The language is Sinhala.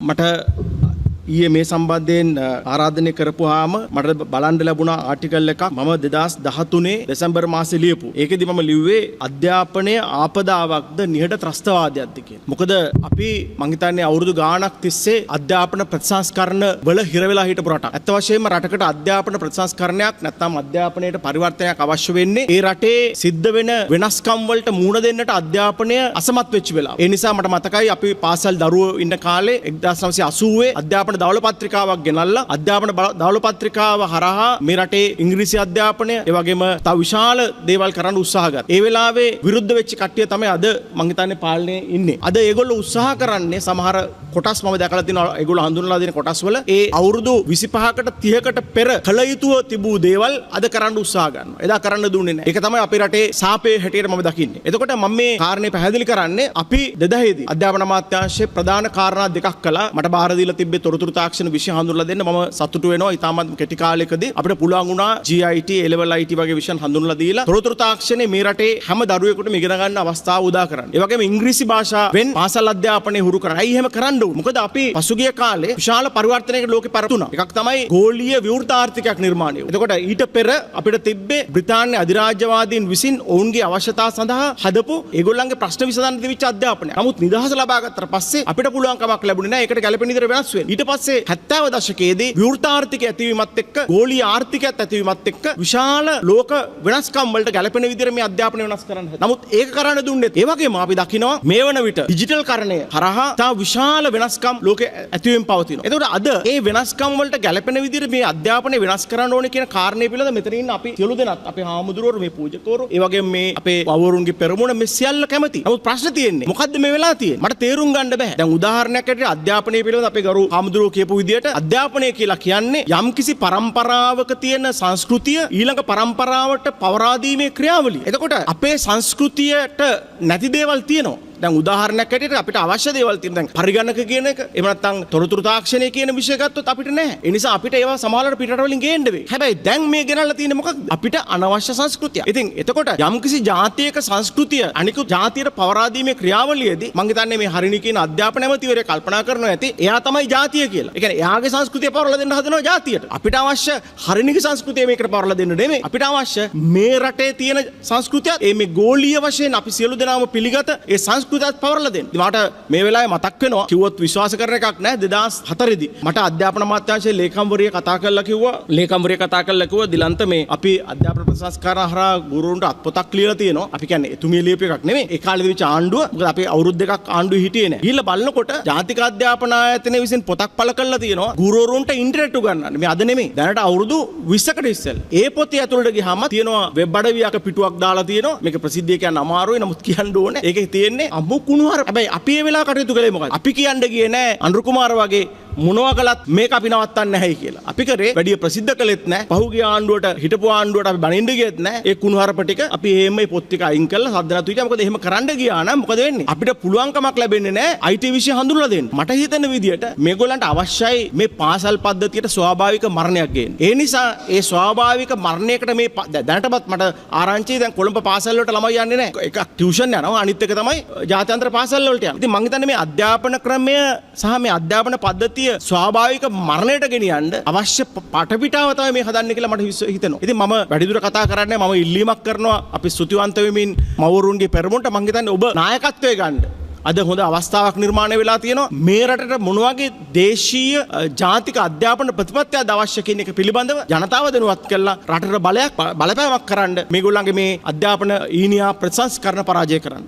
මට ඊයේ මේ සම්බන්ධයෙන් ආරාධනය කරපුවාම මට බලන්න ලැබුණා ආටිකල් එකක් මම 2013 දෙසැම්බර් මාසෙ ලියපු. ඒකෙදි මම ලිව්වේ අධ්‍යාපනය ආපදාවක්ද නිහඬ ත්‍රස්තවාදයක්ද කියලා. මොකද අපි මං හිතන්නේ අවුරුදු ගාණක් තිස්සේ අධ්‍යාපන ප්‍රතිසංස්කරණ වල හිර වෙලා හිටපු රටක්. ඇත්ත වශයෙන්ම රටකට අධ්‍යාපන ප්‍රතිසංස්කරණයක් නැත්නම් අධ්‍යාපනයට පරිවර්තනයක් අවශ්‍ය වෙන්නේ ඒ රටේ සිද්ධ වෙන වෙනස්කම් වලට මුහුණ දෙන්නට අධ්‍යාපනය අසමත් වෙච්ච වෙලාව. ඒ නිසා මට මතකයි අපි පාසල් දරුවෝ ඉන්න කාලේ 1980 අධ්‍යාපන දවල පත්‍රිකාවක් ගෙනල්ලා අධ්‍යාපන දවල පත්‍රිකාව හරහා මේ රටේ ඉංග්‍රීසි අධ්‍යාපනය ඒ වගේම තව විශාල දේවල් කරන්න උත්සාහ ගත්තා. ඒ වෙලාවේ විරුද්ධ වෙච්ච කට්ටිය තමයි අද මං හිතන්නේ පාලනයේ ඉන්නේ. අද ඒගොල්ලෝ උත්සාහ කරන්නේ සමහර කොටස් මම දැකලා තියෙනවා ඒගොල්ලෝ හඳුන්වලා දෙන කොටස් වල ඒ අවුරුදු 25කට 30කට පෙර කළ යුතුව තිබූ දේවල් අද කරන්න උත්සාහ ගන්නවා. එදා කරන්න දුන්නේ නැහැ. ඒක තමයි අපේ රටේ සාපේ හැටියට මම දකින්නේ. එතකොට මම මේ කාරණේ පැහැදිලි කරන්නේ අපි 2000 දී අධ්‍යාපන අමාත්‍යාංශයේ ප්‍රධාන කාරණා දෙකක් කළා. මට බාර දීලා තිබ්බේ තොරතුරු තාක්ෂණ විෂය හඳුන්වලා දෙන්න මම සතුටු වෙනවා. ඉතාමත් කෙටි කාලයකදී අපිට පුළුවන් වුණා GIT A-level IT වගේ විෂයන් හඳුන්වලා දීලා තොරතුරු තාක්ෂණයේ මේ රටේ හැම දරුවෙකුටම ඉගෙන ගන්න අවස්ථාව උදා කරන්න. ඒ වගේම ඉංග්‍රීසි භාෂාවෙන් පාසල් අධ්‍යාපනය හුරු කරන්න. ඇයි එහෙම කරන්න ඕන? මොකද අපි පසුගිය කාලේ විශාල පරිවර්තනයකට ලෝකෙ පරතුණා. එකක් තමයි ගෝලීය විවෘත ආර්ථිකයක් නිර්මාණය වුණා. එතකොට ඊට පෙර අපිට තිබ්බේ බ්‍රිතාන්‍ය අධිරාජ්‍යවාදීන් විසින් ඔවුන්ගේ අවශ්‍යතා සඳහා හදපු ඒගොල්ලන්ගේ ප්‍රශ්න විසඳන්න තිබිච්ච අධ්‍යාපනය. නමුත් නිදහස ලබා ගත්තට පස්සේ අපිට පුළුවන් කමක් ලැබුණේ නැහැ. ඒකට ගැළපෙන විදිහට වෙනස් වෙන්න. ඊට පස්සේ 70 දශකයේදී විවෘත ආර්ථිකය ඇතිවීමත් එක්ක ගෝලීය ආර්ථිකයත් ඇතිවීමත් එක්ක විශාල ලෝක වෙනස්කම් වලට ගැළපෙන විදිහට මේ අධ්‍යාපනය වෙනස් කරන්න හැදුවා. නමුත් ඒක කරන්න දුන්නේ ඒ වගේම අපි දකිනවා මේ වන විට ඩිජිටල් කරණය හරහා තා විශාල වෙනස්කම් ලෝකේ ඇතිවීම පවතිනවා. එතකොට අද ඒ වෙනස්කම් වලට ගැළපෙන විදිහට මේ අධ්‍යාපනය වෙනස් කරන්න ඕනේ කියන කාරණේ පිළිබඳව මෙතන ඉන්න අපි සියලු දෙනාත් අපේ හාමුදුරුවෝ මේ පූජකවරු ඒ වගේම මේ අපේ වවරුන්ගේ පෙරමුණ මේ සියල්ල කැමති. නමුත් ප්‍රශ්න තියෙන්නේ මොකද්ද මේ වෙලා තියෙන්නේ? මට තේරුම් ගන්න බෑ. දැන් උදාහරණයක් ඇටියට අධ්‍යාපනය පිළිබඳව අපේ ගරු හාමුදුරුවෝ කියපු විදිහට අධ්‍යාපනය කියලා කියන්නේ යම්කිසි පරම්පරාවක තියෙන සංස්කෘතිය ඊළඟ පරම්පරාවට පවරා දීමේ ක්‍රියාවලිය. එතකොට අපේ සංස්කෘතියට නැති දේවල් තියෙනවා. දැන් උදාහරණයක් ඇටියට අපිට අවශ්‍ය දේවල් තියෙනවා. දැන් පරිගණක කියන එක එහෙම නැත්නම් තොරතුරු තාක්ෂණය කියන විෂය ගත්තොත් අපිට නැහැ. ඒ නිසා අපිට ඒවා සමහරවිට පිටරට වලින් ගේන්න වෙයි. හැබැයි දැන් මේ ගෙනල්ලා තියෙන්නේ මොකක්ද? අපිට අනවශ්‍ය සංස්කෘතිය. ඉතින් එතකොට යම්කිසි ජාතියක සංස්කෘතිය අනිකුත් ජාතියට පවරා දීමේ ක්‍රියාවලියේදී මම හිතන්නේ මේ හරිනි කියන අධ්‍යාපන ඇමතිවරයා කල්පනා කරනවා ඇති එයා තමයි ජාතිය කියලා. ඒ කියන්නේ එයාගේ සංස්කෘතිය පවරලා දෙන්න හදනවා ජාතියට. අපිට අවශ්‍ය හරිනිගේ සංස්කෘතිය මේකට පවරලා දෙන්න නෙමෙයි. අපිට අවශ්‍ය මේ රටේ තියෙන සංස්කෘතියත් මේ ගෝලීය වශයෙන් අපි සියලු දෙනාම පිළිගත ඒ සංස්කෘතියත් පවරලා දෙන්න. මට මේ වෙලාවේ මතක් වෙනවා කිව්වොත් විශ්වාස කරන එකක් නෑ 2004 දී මට අධ්‍යාපන අමාත්‍යාංශයේ ලේකම්වරිය කතා කරලා කිව්වා දිලන්ත මේ අපි අධ්‍යාපන ප්‍රතිසංස්කරණ හරහා ගුරුවරුන්ට අත්පොතක් ලියලා තියෙනවා. අපි කියන්නේ එතුමිය ලියපු එකක් නෙමෙයි. ඒ කාලේ තිබිච්ච ආණ්ඩුව මොකද අපි අවුරුදු දෙකක් ආණ්ඩුවේ හිටියේ නෑ. ගිහිල්ලා බලනකොට ජාතික අධ්‍යාපන ආයතනය විසින් පොතක් පළ කරලා තියෙනවා ගුරුවරුන්ට ඉන්ටර්නෙට් උගන්වන්න. මේ අද නෙමෙයි. දැනට අවුරුදු 20කට ඉස්සෙල්ලා. ඒ පොතේ ඇතුළට ගියාම තියෙනවා වෙබ් අඩවියක පිටුවක් දාලා තියෙනවා. මේක ප්‍රසිද්ධිය කියන්න අමාරුයි. නමුත් කියන්න ඕනේ. ඒකේ තියෙන්නේ හැබැයි අපි ඒ වෙලාව කටයුතු කළේ මොකක්ද? අපි කියන්න ගියේ නෑ අනුරු කුමාර වගේ මොනවා කළත් මේක අපි නවත්තන්නේ නැහැයි කියලා. අපි කරේ වැඩි ප්‍රසිද්ධ කළෙත් නෑ. පහුගිය ආණ්ඩුවට හිටපු ආණ්ඩුවට අපි බනින්න ගියෙත් නෑ. ඒ කුණුහරුප ටික අපි එහෙම මේ පොත් ටික අයින් කරලා සද්දනතු හිටියා. මොකද එහෙම කරන්න ගියා නම් මොකද වෙන්නේ? අපිට පුළුවන්කමක් ලැබෙන්නේ නෑ IT විෂය හඳුන්වලා දෙන්න. මට හිතෙන විදියට මේගොල්ලන්ට අවශ්‍යයි මේ පාසල් පද්ධතියට ස්වාභාවික මරණයක් ගේන්න. ඒ නිසා ඒ ස්වාභාවික මරණයකට මේ දැනටමත් මට ආරංචි දැන් කොළඹ පාසල් වලට ළමයි යන්නේ නෑ. එකක් ටියුෂන් යනවා. අනිත් එක තමයි ජාත්‍යන්තර පාසල් වලට යනවා. ඉතින් මම හිතන්නේ මේ අධ්‍යාපන ක්‍රමය සහ මේ අධ්‍යාපන පද්ධතිය ස්වාභාවික මරණයට ගෙනියන්න අවශ්‍ය පටපිටාව තමයි මේ හදන්නේ කියලා මට හිතෙනවා. ඉතින් මම වැඩිදුර කතා කරන්නේ මම ඉල්ලීමක් කරනවා අපි ස්තුතිවන්ත වෙමින් මවුරුන්ගේ පෙරමුණට මම හිතන්නේ ඔබ නායකත්වයේ ගන්න. අද හොඳ අවස්ථාවක් නිර්මාණය වෙලා තියෙනවා. මේ රටට මොන වගේ දේශීය ජාතික අධ්‍යාපන ප්‍රතිපත්තියද අවශ්‍ය කියන එක පිළිබඳව ජනතාව දැනුවත් කරලා රටට බලපෑමක් කරන්න මේගොල්ලන්ගේ මේ අධ්‍යාපන ඊනියා ප්‍රතිසංස්කරණ පරාජය කරන්න.